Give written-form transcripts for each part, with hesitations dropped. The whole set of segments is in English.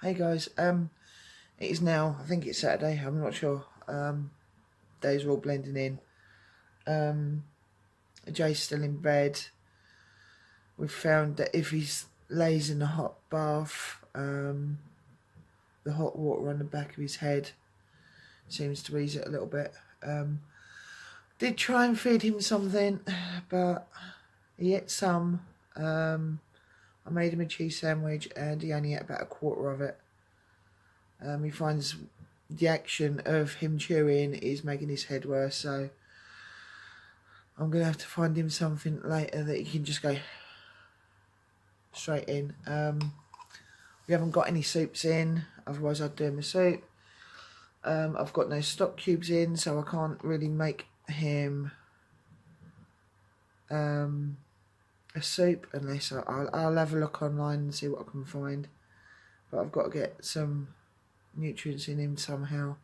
Hey guys, it is now, I think it's Saturday, I'm not sure. Days are all blending in. Jay's still in bed. We've found that if he lays in a hot bath, the hot water on the back of his head seems to ease it a little bit. Did try and feed him something, but he ate some. I made him a cheese sandwich and he only ate about a quarter of it. He finds the action of him chewing is making his head worse, so I'm going to have to find him something later that he can just go straight in. We haven't got any soups in, otherwise I'd do him a soup. I've got no stock cubes in, so I can't really make him a soup unless I'll have a look online and see what I can find. But I've got to get some nutrients in him somehow.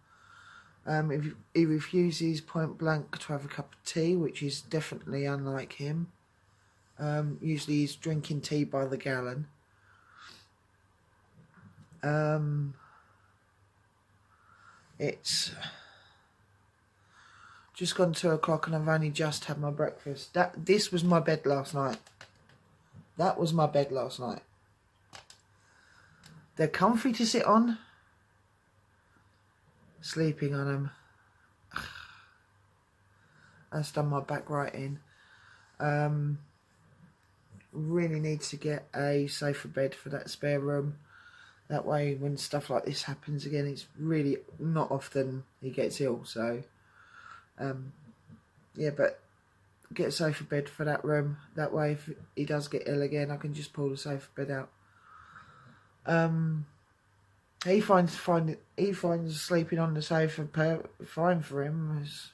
If he refuses point blank to have a cup of tea, which is definitely unlike him. Usually he's drinking tea by the gallon. It's just gone 2 o'clock and I've only just had my breakfast. This was my bed last night. That was my bed last night. They're comfy to sit on. Sleeping on them. That's done my back right in. Really need to get a safer bed for that spare room. That way when stuff like this happens again, it's really not often he gets ill. So yeah, but get a safer bed for that room. That way if he does get ill again, I can just pull the safer bed out. He finds sleeping on the sofa fine for him. As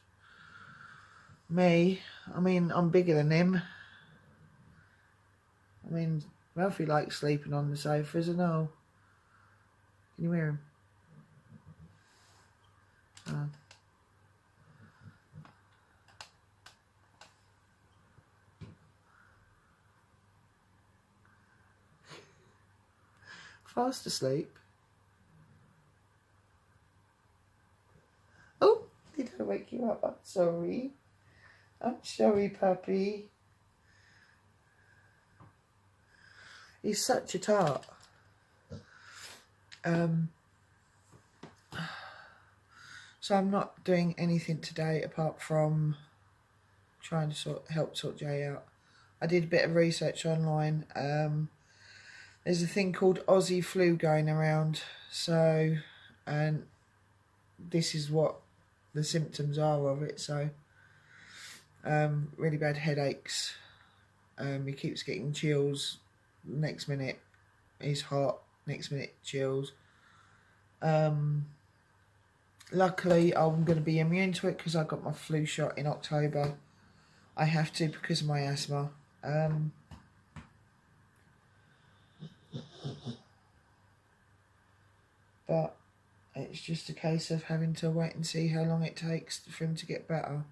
me, I mean, I'm bigger than him. I mean, Ralphie likes sleeping on the sofas and all. Can you hear him? Fast asleep. Oh, did I wake you up? I'm sorry. I'm sorry, puppy. He's such a tart. So I'm not doing anything today apart from trying to help sort Jay out. I did a bit of research online. There's a thing called Aussie flu going around. So, and this is what the symptoms are of it. So, really bad headaches. He keeps getting chills. Next minute he's hot. Next minute chills. Luckily I'm going to be immune to it because I got my flu shot in October. I have to because of my asthma. But it's just a case of having to wait and see how long it takes for him to get better.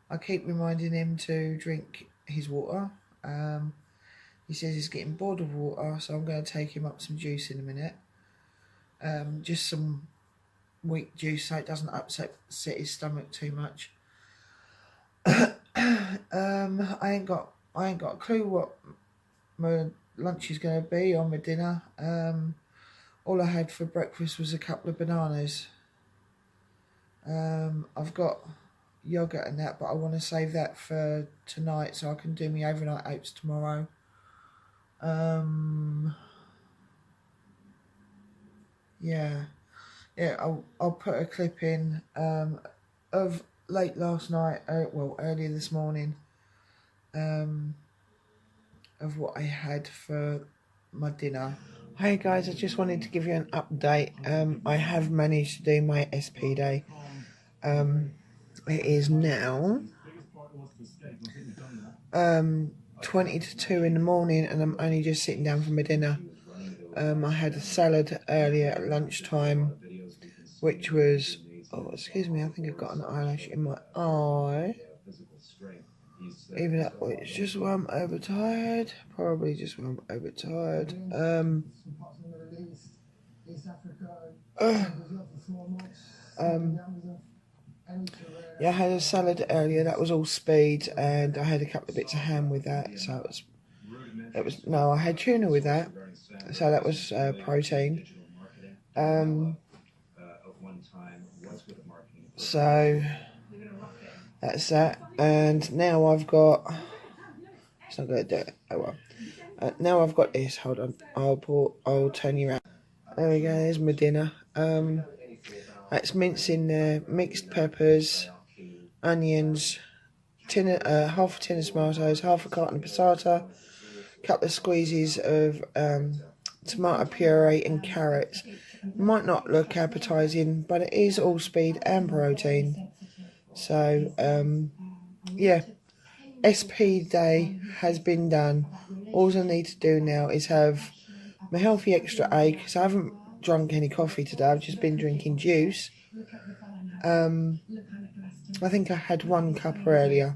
I keep reminding him to drink his water. He says he's getting bored of water, so I'm going to take him up some juice in a minute. Just some weak juice so it doesn't upset his stomach too much. I ain't got a clue what my lunch is going to be or my dinner. All I had for breakfast was a couple of bananas. I've got yogurt and that, but I want to save that for tonight so I can do my overnight oats tomorrow. Yeah, I'll put a clip in of late last night, earlier this morning, of what I had for my dinner. Hey guys, I just wanted to give you an update. I have managed to do my SP day. It is now 20 to 2 in the morning and I'm only just sitting down for my dinner. I had a salad earlier at lunchtime, which was, oh excuse me, I think I've got an eyelash in my eye. Even though it's just where I'm overtired, probably just where I'm overtired. Yeah, I had a salad earlier. That was all speed, and I had a couple of bits of ham with that. So no, I had tuna with that. So that was protein. So that's that. And now I've got. It's not going to do it. Oh well. Now I've got this. Hold on. I'll turn you around. There we go. There's my dinner. That's mince in there, mixed peppers, onions, half a tin of tomatoes, half a carton of passata, a couple of squeezes of tomato puree and carrots. Might not look appetising, but it is all speed and protein. So, yeah, SP day has been done. All I need to do now is have my healthy extra A, because I haven't drunk any coffee today. I've just been drinking juice. I think I had 1 cup earlier.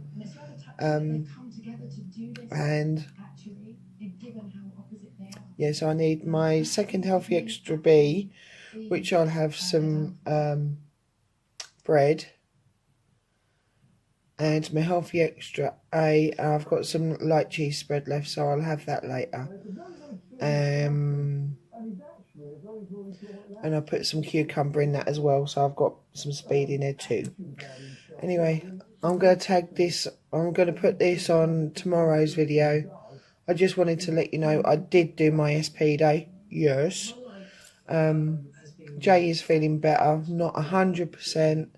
And yeah, so I need my second healthy extra B, which I'll have some bread, and my healthy extra A. I've got some light cheese spread left, so I'll have that later. And I put some cucumber in that as well, so I've got some speed in there too. Anyway, I'm going to put this on tomorrow's video. I just wanted to let you know I did do my SP day. Yes. Jay is feeling better, not 100%.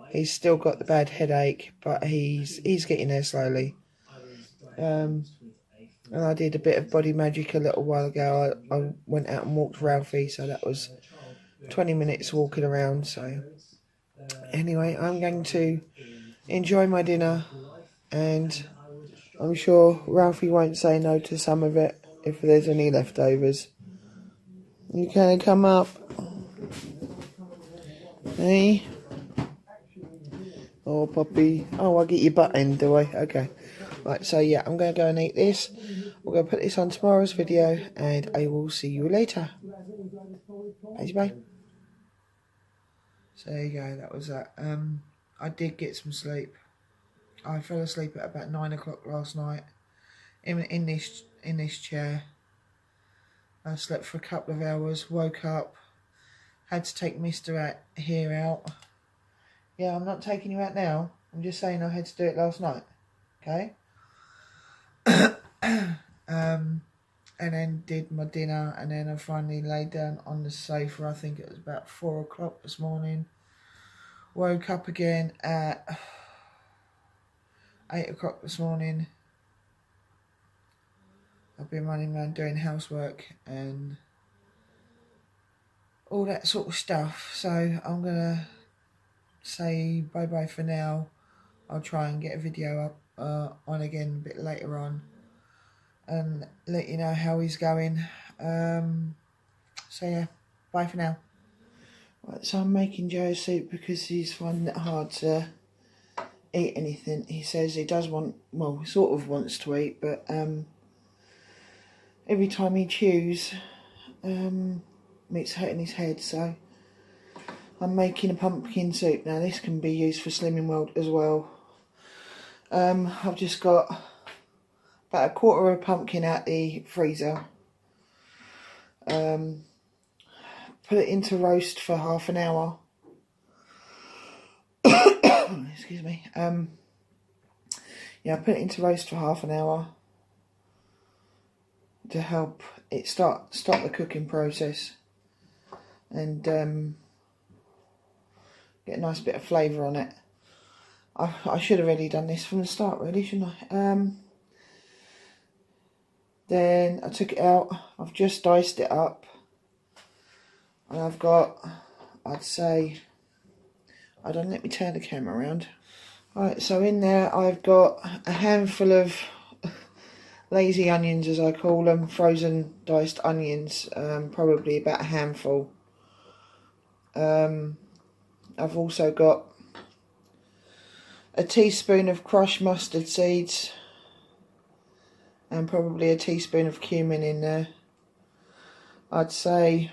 He's still got the bad headache, but he's getting there slowly. And I did a bit of body magic a little while ago. I went out and walked Ralphie, so that was 20 minutes walking around. So anyway, I'm going to enjoy my dinner, and I'm sure Ralphie won't say no to some of it if there's any leftovers. You can come up. Hey. Oh, puppy. Oh, I'll get your butt in, do I? Okay. Right, so yeah, I'm going to go and eat this. We're going to put this on tomorrow's video, and I will see you later. Bye. So there you go, that was that. I did get some sleep. I fell asleep at about 9 o'clock last night in this chair. I slept for a couple of hours, woke up, had to take Mr. here out. Yeah, I'm not taking you out now. I'm just saying I had to do it last night. Okay? And then did my dinner, and then I finally laid down on the sofa. I think it was about 4 o'clock this morning. Woke up again at 8 o'clock this morning. I've been running around doing housework and all that sort of stuff. So I'm going to say bye-bye for now. I'll try and get a video up on again a bit later on and let you know how he's going. So yeah, bye for now. Right, so I'm making Joe soup because he's finding it hard to eat anything. He says he does want, well, he sort of wants to eat, but every time he chews, it's hurting his head. So I'm making a pumpkin soup. Now this can be used for Slimming World as well. I've just got about a quarter of a pumpkin out the freezer. Put it into roast for half an hour. Excuse me. Yeah, I put it into roast for half an hour to help it start the cooking process and get a nice bit of flavour on it. I should have really done this from the start, really, shouldn't I? Then I took it out. I've just diced it up. And I've got, I'd say, let me turn the camera around. Right, so in there I've got a handful of lazy onions, as I call them, frozen diced onions, probably about a handful. I've also got a teaspoon of crushed mustard seeds and probably a teaspoon of cumin in there. I'd say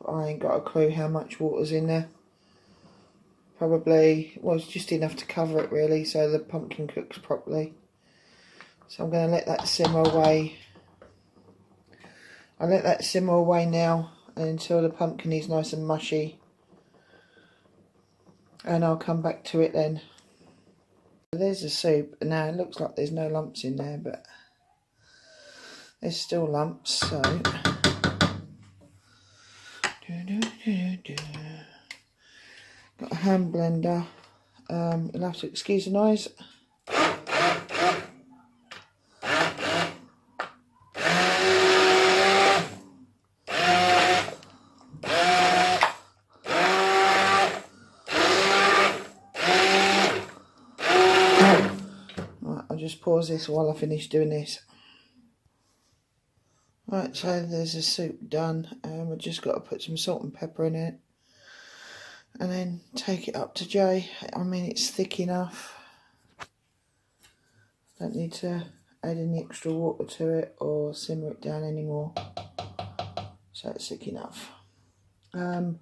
I ain't got a clue how much water's in there. Probably, well, it's just enough to cover it really, so the pumpkin cooks properly. So I'm going to let that simmer away. I'll let that simmer away now until the pumpkin is nice and mushy. And I'll come back to it then. There's the soup. Now it looks like there's no lumps in there, but there's still lumps, so... Got a hand blender. You'll have to excuse the noise. Right, I'll just pause this while I finish doing this. Right, so there's the soup done. I've just got to put some salt and pepper in it. And then take it up to Jay. I mean, it's thick enough. Don't need to add any extra water to it or simmer it down anymore. So it's thick enough. I'm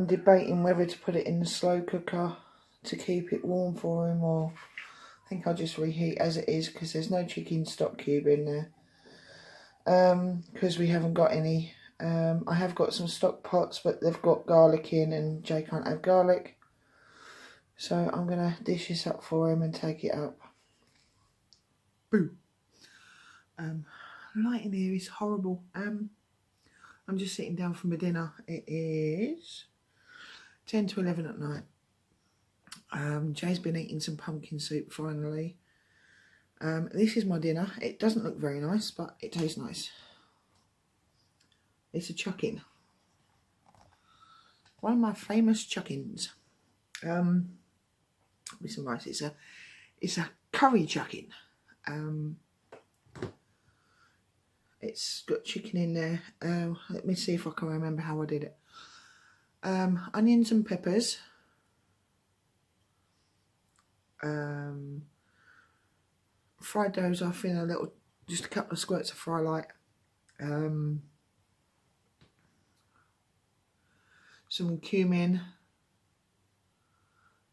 debating whether to put it in the slow cooker to keep it warm for him, or I think I'll just reheat as it is because there's no chicken stock cube in there. Because we haven't got any. I have got some stock pots, but they've got garlic in and Jay can't have garlic. So I'm going to dish this up for him and take it up. Boo. Lighting here is horrible. I'm just sitting down for my dinner. It is 10 to 11 at night. Jay's been eating some pumpkin soup finally. This is my dinner. It doesn't look very nice, but it tastes nice. It's a chucking. One of my famous chuckings. With some rice. It's a curry chucking. It's got chicken in there. Let me see if I can remember how I did it. Onions and peppers. Fried those off in a little, just a couple of squirts of fry light. Some cumin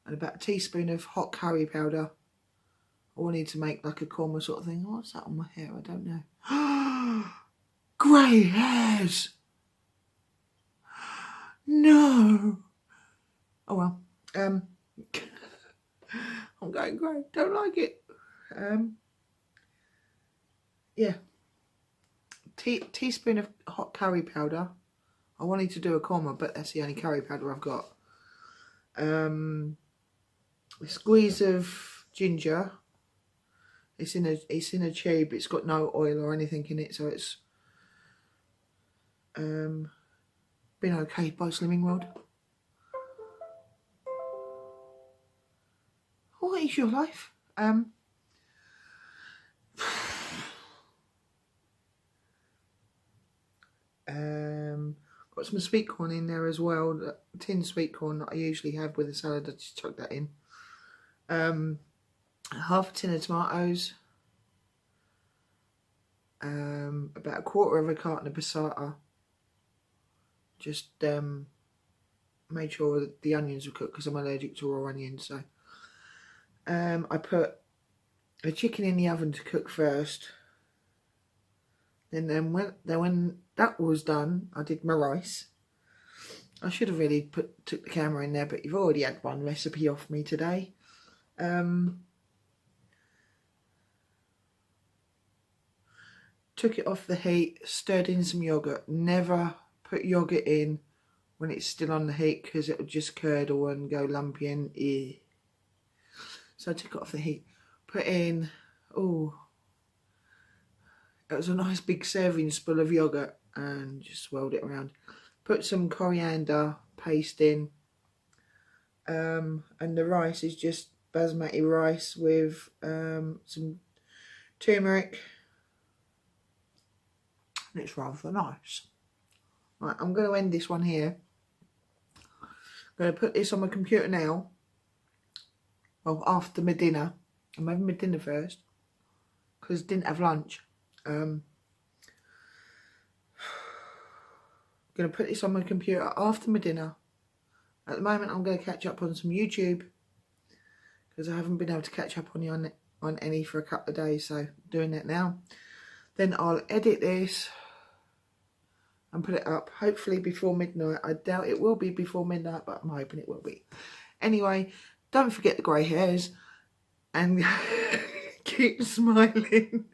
and about a teaspoon of hot curry powder. I wanted to make like a korma sort of thing. What's that on my hair? I don't know. Grey hairs! No! Oh well. I'm going grey. Don't like it. Yeah. Teaspoon of hot curry powder. I wanted to do a korma, but that's the only curry powder I've got. A squeeze of ginger. It's in a tube. It's got no oil or anything in it, so it's been okay by Slimming World. What is your life? Got some sweet corn in there as well. The tin sweet corn that I usually have with a salad. I just chuck that in. Half a tin of tomatoes. About a quarter of a carton of passata. Just made sure that the onions were cooked because I'm allergic to raw onions. So I put the chicken in the oven to cook first. And then when that was done, I did my rice. I should have really took the camera in there, but you've already had one recipe off me today. Took it off the heat, stirred in some yogurt. Never put yogurt in when it's still on the heat because it'll just curdle and go lumpy and So I took it off the heat, put in, it was a nice big serving spoon of yogurt and just swirled it around. Put some coriander paste in. And the rice is just basmati rice with some turmeric. And it's rather nice. Right, I'm going to end this one here. I'm going to put this on my computer now. Well, after my dinner. I'm having my dinner first because I didn't have lunch. Going going to put this on my computer after my dinner. At the moment, I'm going to catch up on some YouTube because I haven't been able to catch up on any for a couple of days, so I'm doing that now. Then I'll edit this and put it up, hopefully before midnight. I doubt it will be before midnight, but I'm hoping it will be. Anyway, don't forget the grey hairs and keep smiling.